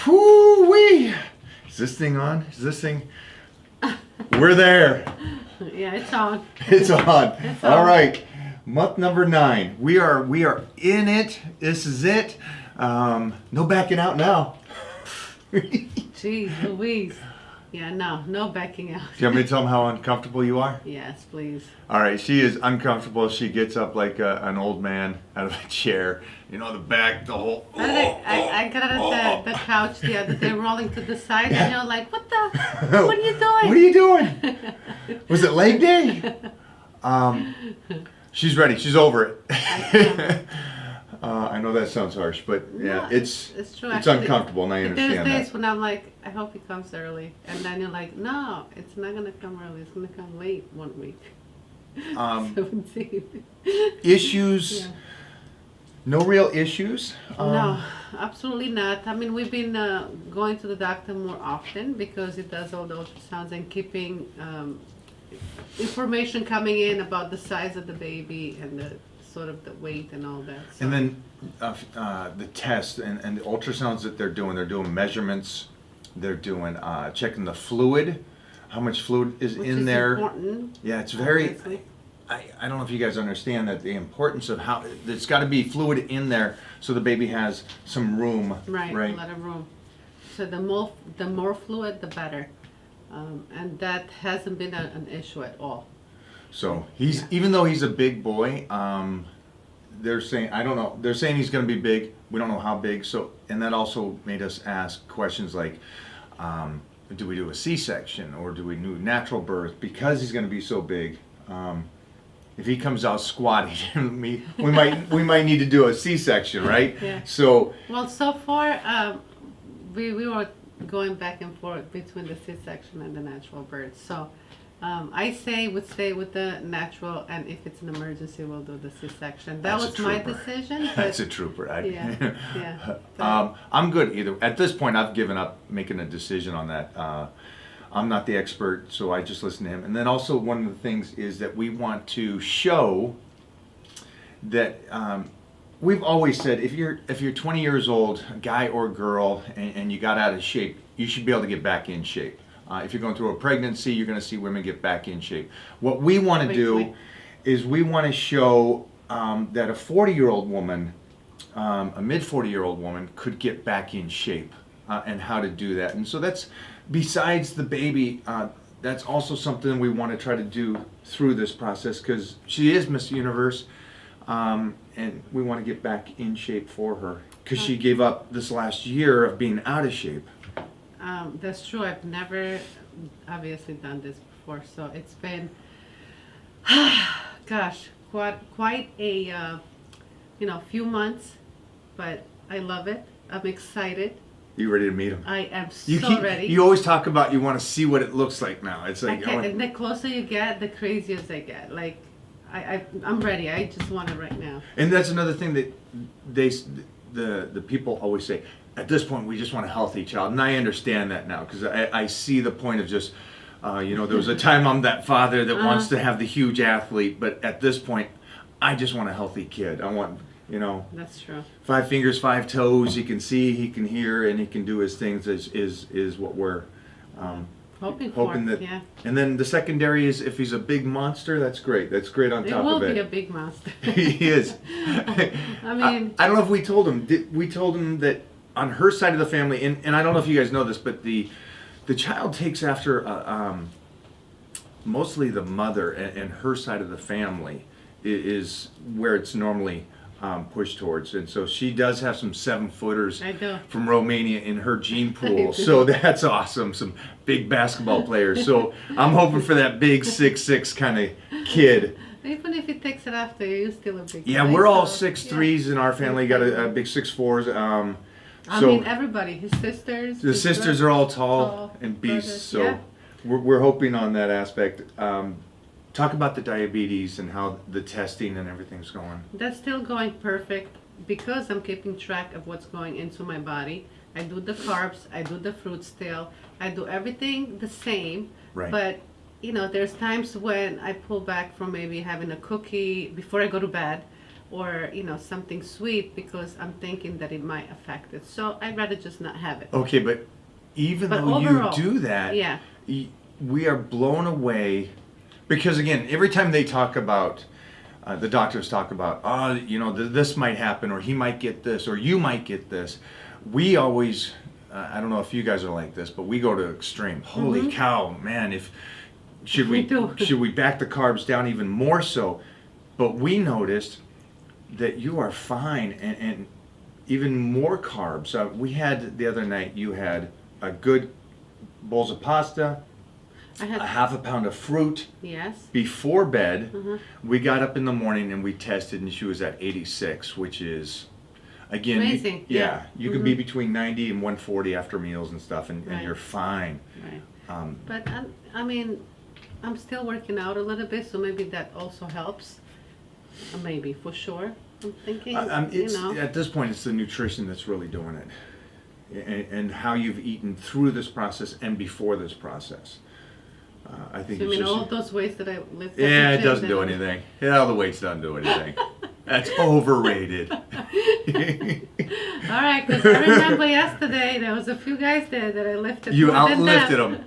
Whoo-wee! Is this thing on? Is this thing? We're there. Yeah, it's on. It's on. It's All on. right. Month number 9. We are in it. This is it. No backing out now. Jeez Louise. Yeah, no backing out. Do you want me to tell them how uncomfortable you are? Yes, please. All right, she is uncomfortable. She gets up like an old man out of a chair. You know, the back, the whole. I got out of the couch the other day, rolling to the side, and you're like, what are you doing? What are you doing? Was it leg day? She's ready. She's over it. I know that sounds harsh, but yeah, No, it's true. it's Actually, uncomfortable, and I There's understand days that. when I'm like, I hope he comes early, and then you're like, no, it's not gonna come early. It's gonna come late 1 week. 17. Issues? Yeah. No real issues. No, absolutely not. I mean, we've been going to the doctor more often because it does all the ultrasounds and keeping information coming in about the size of the baby and the sort of the weight and all that. So. And then the tests and the ultrasounds that they're doing measurements. They're doing checking the fluid, how much fluid is Which in is there. important. Yeah, it's very. Obviously. I don't know if you guys understand that the importance of how there's got to be fluid in there so the baby has some room. Right, a lot of room. So the more fluid, the better, and that hasn't been an issue at all. So he's even though he's a big boy, they're saying I don't know. They're saying he's going to be big. We don't know how big. So and that also made us ask questions like, do we do a C-section or do we do natural birth because he's going to be so big. If he comes out squatty, we might need to do a C-section, right? Yeah. So Well, so far, we were going back and forth between the C-section and the natural birth. So I say would stay with the natural, and if it's an emergency, we'll do the C-section. That That's a was my trooper. decision. that's But a trooper. yeah. I'm good either. At this point, I've given up making a decision on that. I'm not the expert, so I just listen to him. And then also one of the things is that we want to show that we've always said if you're 20 years old, a guy or girl, and you got out of shape, you should be able to get back in shape. If you're going through a pregnancy, you're going to see women get back in shape. What we want to do is we want to show that a 40-year-old woman, a mid-40-year-old woman could get back in shape and how to do that. And so that's, besides the baby, that's also something we want to try to do through this process because she is Miss Universe. And we want to get back in shape for her because she gave up this last year of being out of shape. That's true. I've never obviously done this before, so it's been, gosh, quite a few months, but I love it. I'm excited. You ready to meet him? I am You ready. You always talk about you want to see what it looks like now. It's like And the closer you get, the crazier they get. Like, I'm ready. I just want it right now. and that's another thing that the people always say. At this point, we just want a healthy child, and I understand that now because I see the point of just, there was a time I'm that father that wants to have the huge athlete, but at this point, I just want a healthy kid. I want, That's true. 5 fingers, 5 toes. He can see, he can hear, and he can do his things. Is what we're Hoping that. Yeah. And then the secondary is if he's a big monster, that's great. That's great on It top will of it. be a big monster. He is. I mean, I don't know if we told him. We told him that on her side of the family, and I don't know if you guys know this, but the child takes after mostly the mother, and her side of the family is where it's normally pushed towards. And so she does have some 7-footers I do. from Romania in her gene pool. So that's awesome. Some big basketball players. So I'm hoping for that big 6'6" kind of kid. Even if he takes it after, you're still a big Yeah, guy, we're all so, 6'3" in our family. Got a big 6'4". I So mean, everybody, his sisters. the his sisters brothers, are all tall and beasts. brothers, So yeah. we're hoping on that aspect. Talk about the diabetes and how the testing and everything's going. That's still going perfect because I'm keeping track of what's going into my body. I do the carbs, I do the fruit still, I do everything the same. Right. But there's times when I pull back from maybe having a cookie before I go to bed, or something sweet because I'm thinking that it might affect it. So I'd rather just not have it. Okay, but even But though overall, you do that, yeah. we are blown away because again, every time they talk about, the doctors talk about, oh, this might happen, or he might get this, or you might get this. We always, I don't know if you guys are like this, but we go to extreme. Holy cow, man! Should We do. should we back the carbs down even more so? But we noticed that you are fine, and even more carbs. We had the other night. You had a good bowls of pasta, I had a half a pound of fruit yes. before bed. We got up in the morning and we tested, and she was at 86, which is, again, Amazing, yeah. you can be between 90 and 140 after meals and stuff, and Right. you're fine. Right. But I mean, I'm still working out a little bit, so maybe that also helps. Maybe for sure. I'm thinking. At this point, it's the nutrition that's really doing it, and how you've eaten through this process and before this process. I think So it's just, all those weights that I lifted. yeah, at it the doesn't gym do and- anything. Yeah, all the weights don't do anything. That's overrated. All right, because I remember yesterday there was a few guys there that I lifted. You more than outlifted them. them.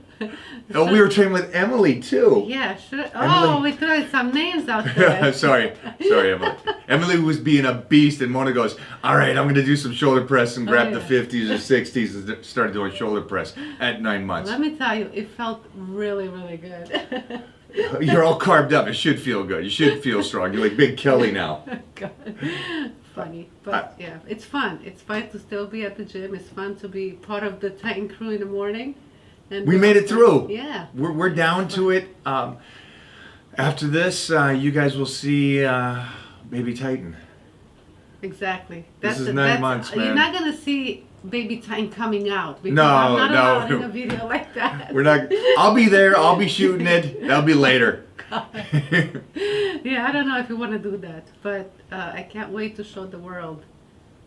Oh, we were training with Emily too. Yeah, sure. Emily. Oh, we threw some names out there. sorry, Emily. Emily was being a beast, and Mona goes, "All right, I'm going to do some shoulder press," and grabbed yeah. the 50s or 60s and started doing shoulder press at 9 months. Let me tell you, it felt really, really good. You're all carved up. It should feel good. You should feel strong. You're like Big Kelly now. God. Funny, but yeah, it's fun. It's fun to still be at the gym. It's fun to be part of the Titan crew in the morning. And We made it through. Yeah. We're down to it. After this, you guys will see Baby Titan. Exactly. This is 9 months, man. You're not gonna see Baby Titan coming out because No, I'm not no. allowed in a video like that. We're not. I'll be there. I'll be shooting it. That'll be later. Yeah, I don't know if you want to do that, but I can't wait to show the world.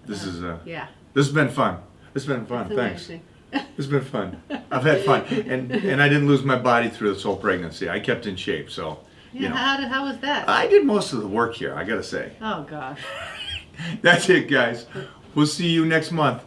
This is Yeah. This has been fun. It's been fun. It's Thanks. amazing. It's been fun. I've had fun, and I didn't lose my body through this whole pregnancy. I kept in shape, so Yeah. How was that? I did most of the work here. I gotta say. Oh gosh. That's it, guys. We'll see you next month.